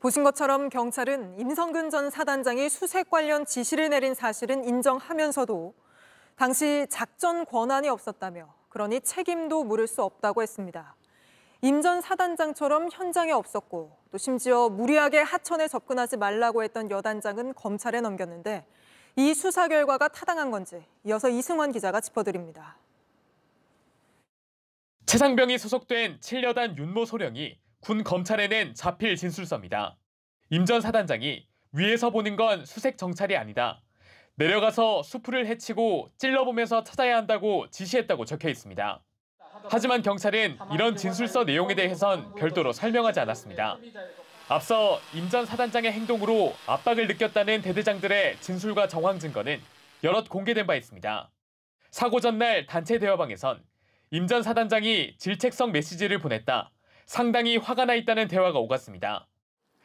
보신 것처럼 경찰은 임성근 전 사단장이 수색 관련 지시를 내린 사실은 인정하면서도 당시 작전 권한이 없었다며 그러니 책임도 물을 수 없다고 했습니다. 임 전 사단장처럼 현장에 없었고 또 심지어 무리하게 하천에 접근하지 말라고 했던 여단장은 검찰에 넘겼는데 이 수사 결과가 타당한 건지 이어서 이승환 기자가 짚어드립니다. 최상병이 소속된 7여단 윤모 소령이 군 검찰에 낸 자필 진술서입니다. 임 전 사단장이 위에서 보는 건 수색 정찰이 아니다. 내려가서 수풀을 헤치고 찔러보면서 찾아야 한다고 지시했다고 적혀 있습니다. 하지만 경찰은 이런 진술서 내용에 대해선 별도로 설명하지 않았습니다. 앞서 임 전 사단장의 행동으로 압박을 느꼈다는 대대장들의 진술과 정황 증거는 여럿 공개된 바 있습니다. 사고 전날 단체 대화방에선 임 전 사단장이 질책성 메시지를 보냈다. 상당히 화가 나 있다는 대화가 오갔습니다.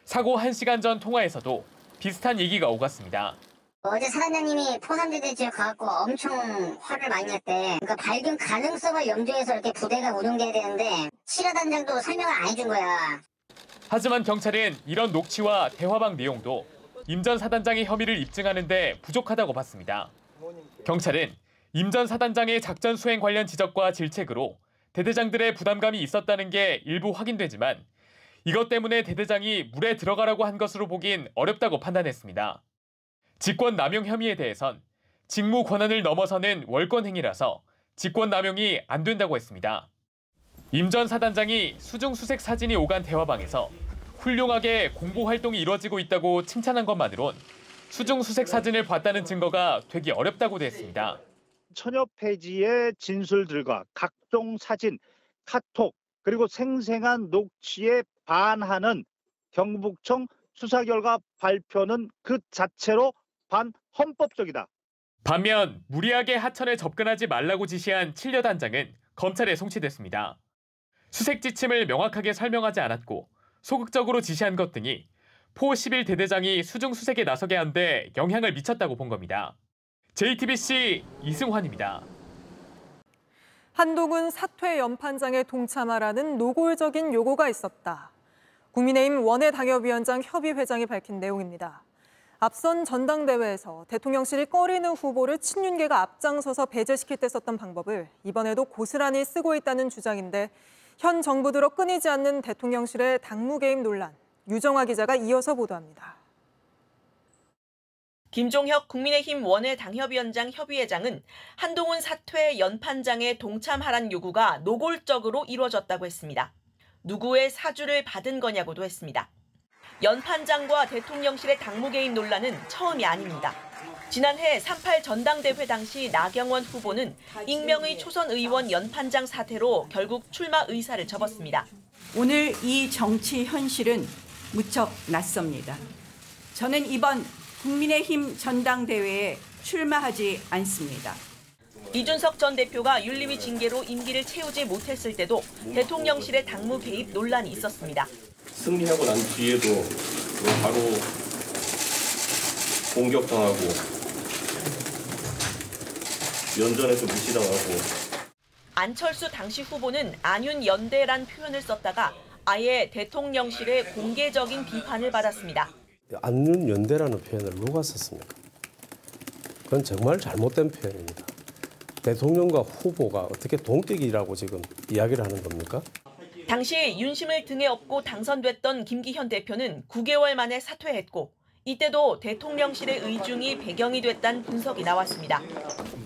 사고 1시간 전 통화에서도 비슷한 얘기가 오갔습니다. 어제 사단장님이 포산대대 지역 가갖고 엄청 화를 많이 냈대. 그러니까 발견 가능성을 염두해서 이렇게 부대가 운영돼야 되는데 7여단장도 설명을 안 해준 거야. 하지만 경찰은 이런 녹취와 대화방 내용도 임 전 사단장의 혐의를 입증하는 데 부족하다고 봤습니다. 경찰은 임 전 사단장의 작전 수행 관련 지적과 질책으로 대대장들의 부담감이 있었다는 게 일부 확인되지만 이것 때문에 대대장이 물에 들어가라고 한 것으로 보긴 어렵다고 판단했습니다. 직권 남용 혐의에 대해선 직무 권한을 넘어서는 월권 행위라서 직권 남용이 안 된다고 했습니다. 임 전 사단장이 수중 수색 사진이 오간 대화방에서 훌륭하게 공보 활동이 이루어지고 있다고 칭찬한 것만으론 수중 수색 사진을 봤다는 증거가 되기 어렵다고 했습니다. 천여 페이지의 진술들과 각종 사진, 카톡, 그리고 생생한 녹취에 반하는 경북청 수사 결과 발표는 그 자체로 반헌법적이다. 반면 무리하게 하천에 접근하지 말라고 지시한 7여단장은 검찰에 송치됐습니다. 수색 지침을 명확하게 설명하지 않았고 소극적으로 지시한 것 등이 포 11대대장이 수중 수색에 나서게 한 데 영향을 미쳤다고 본 겁니다. JTBC 이승환입니다. 한동훈 사퇴 연판장에 동참하라는 노골적인 요구가 있었다. 국민의힘 원외당협위원장 협의회장이 밝힌 내용입니다. 앞선 전당대회에서 대통령실이 꺼리는 후보를 친윤계가 앞장서서 배제시킬 때 썼던 방법을 이번에도 고스란히 쓰고 있다는 주장인데 현 정부 들어 끊이지 않는 대통령실의 당무 개입 논란. 유정화 기자가 이어서 보도합니다. 김종혁 국민의힘 원외당협위원장 협의회장은 한동훈 사퇴 연판장에 동참하라는 요구가 노골적으로 이루어졌다고 했습니다. 누구의 사주를 받은 거냐고도 했습니다. 연판장과 대통령실의 당무 개입 논란은 처음이 아닙니다. 지난해 3.8 전당대회 당시 나경원 후보는 익명의 초선 의원 연판장 사태로 결국 출마 의사를 접었습니다. 오늘 이 정치 현실은 무척 낯섭니다. 저는 이번 국민의힘 전당대회에 출마하지 않습니다. 이준석 전 대표가 윤리위 징계로 임기를 채우지 못했을 때도 대통령실의 당무 개입 논란이 있었습니다. 승리하고 난 뒤에도 바로 공격당하고 연전에서 무시당하고. 안철수 당시 후보는 안윤연대란 표현을 썼다가 아예 대통령실의 공개적인 비판을 받았습니다. 안윤연대라는 표현을 누가 썼습니까? 그건 정말 잘못된 표현입니다. 대통령과 후보가 어떻게 동격이라고 지금 이야기를 하는 겁니까? 당시 윤심을 등에 업고 당선됐던 김기현 대표는 9개월 만에 사퇴했고 이때도 대통령실의 의중이 배경이 됐다는 분석이 나왔습니다.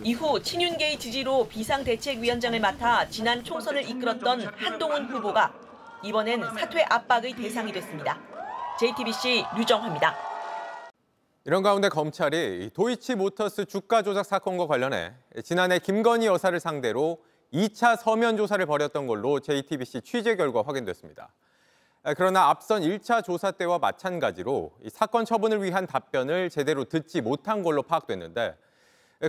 이후 친윤계의 지지로 비상대책위원장을 맡아 지난 총선을 이끌었던 한동훈 후보가 이번엔 사퇴 압박의 대상이 됐습니다. JTBC 류정화입니다. 이런 가운데 검찰이 도이치모터스 주가 조작 사건과 관련해 지난해 김건희 여사를 상대로 2차 서면 조사를 벌였던 걸로 JTBC 취재 결과 확인됐습니다. 그러나 앞선 1차 조사 때와 마찬가지로 이 사건 처분을 위한 답변을 제대로 듣지 못한 걸로 파악됐는데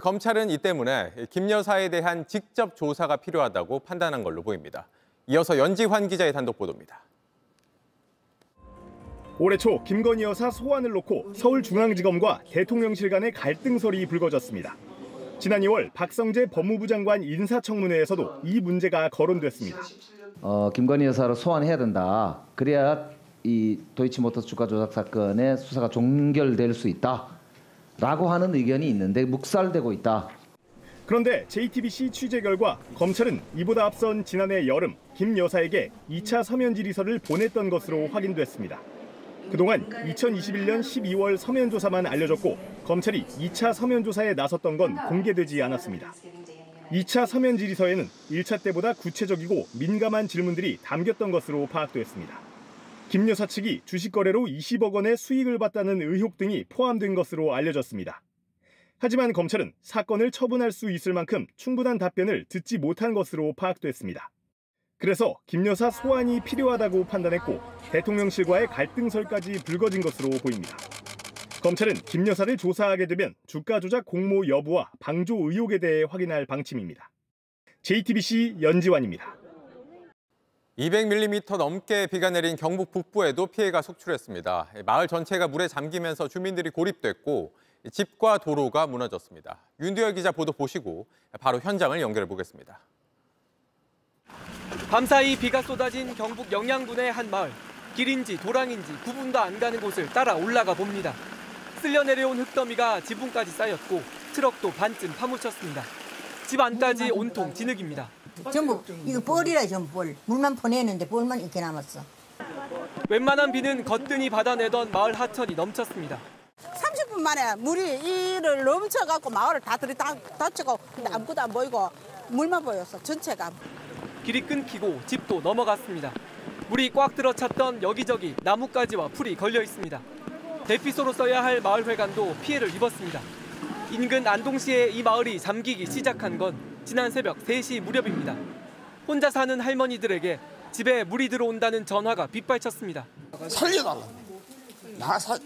검찰은 이 때문에 김 여사에 대한 직접 조사가 필요하다고 판단한 걸로 보입니다. 이어서 연지환 기자의 단독 보도입니다. 올해 초 김건희 여사 소환을 놓고 서울중앙지검과 대통령실 간의 갈등설이 불거졌습니다. 지난 2월 박성재 법무부 장관 인사청문회에서도 이 문제가 거론됐습니다. 김건희 여사를 소환해야 된다. 그래야 이 도이치모터스 주가 조작 사건의 수사가 종결될 수 있다라고 하는 의견이 있는데 묵살되고 있다. 그런데 JTBC 취재 결과 검찰은 이보다 앞선 지난해 여름 김 여사에게 2차 서면 질의서를 보냈던 것으로 확인됐습니다. 그동안 2021년 12월 서면 조사만 알려졌고 검찰이 2차 서면 조사에 나섰던 건 공개되지 않았습니다. 2차 서면 질의서에는 1차 때보다 구체적이고 민감한 질문들이 담겼던 것으로 파악됐습니다. 김 여사 측이 주식 거래로 20억 원의 수익을 봤다는 의혹 등이 포함된 것으로 알려졌습니다. 하지만 검찰은 사건을 처분할 수 있을 만큼 충분한 답변을 듣지 못한 것으로 파악됐습니다. 그래서 김 여사 소환이 필요하다고 판단했고 대통령실과의 갈등설까지 불거진 것으로 보입니다. 검찰은 김 여사를 조사하게 되면 주가 조작 공모 여부와 방조 의혹에 대해 확인할 방침입니다. JTBC 연지환입니다. 200mm 넘게 비가 내린 경북 북부에도 피해가 속출했습니다. 마을 전체가 물에 잠기면서 주민들이 고립됐고 집과 도로가 무너졌습니다. 윤두열 기자 보도 보시고 바로 현장을 연결해 보겠습니다. 밤사이 비가 쏟아진 경북 영양군의 한 마을. 길인지 도랑인지 구분도 안 가는 곳을 따라 올라가 봅니다. 쓸려 내려온 흙더미가 지붕까지 쌓였고 트럭도 반쯤 파묻혔습니다. 집 안까지 온통 진흙입니다. 전부 이거 뻘이라 전부 뻘. 물만 퍼내는데 뻘만 이렇게 남았어. 웬만한 비는 거뜬히 받아내던 마을 하천이 넘쳤습니다. 30분 만에 물이 이를 넘쳐갖고 마을을 다 닫히고 근데 아무것도 안 보이고 물만 보였어 전체가. 길이 끊기고 집도 넘어갔습니다. 물이 꽉 들어찼던 여기저기 나뭇가지와 풀이 걸려 있습니다. 대피소로 써야 할 마을회관도 피해를 입었습니다. 인근 안동시의 이 마을이 잠기기 시작한 건 지난 새벽 3시 무렵입니다. 혼자 사는 할머니들에게 집에 물이 들어온다는 전화가 빗발쳤습니다. 살려달라고.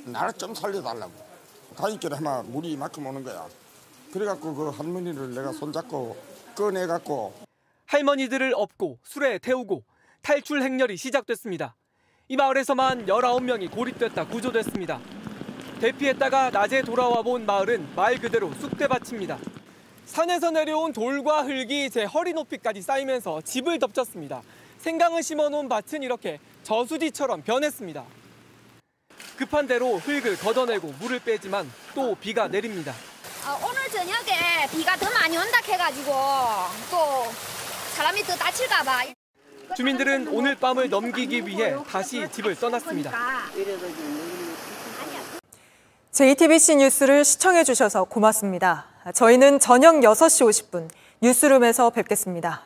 나를 좀 살려달라고. 가인길에 아마 물이 이만큼 오는 거야. 그래갖고 그 할머니를 내가 손잡고 꺼내갖고. 할머니들을 업고 술에 태우고 탈출 행렬이 시작됐습니다. 이 마을에서만 19명이 고립됐다 구조됐습니다. 대피했다가 낮에 돌아와 본 마을은 말 그대로 쑥대밭입니다. 산에서 내려온 돌과 흙이 제 허리 높이까지 쌓이면서 집을 덮쳤습니다. 생강을 심어놓은 밭은 이렇게 저수지처럼 변했습니다. 급한 대로 흙을 걷어내고 물을 빼지만 또 비가 내립니다. 오늘 저녁에 비가 더 많이 온다 해가지고 또 사람이 더 다칠까 봐. 주민들은 오늘 밤을 넘기기 위해 다시 집을 떠났습니다. JTBC 뉴스를 시청해 주셔서 고맙습니다. 저희는 저녁 6시 50분 뉴스룸에서 뵙겠습니다.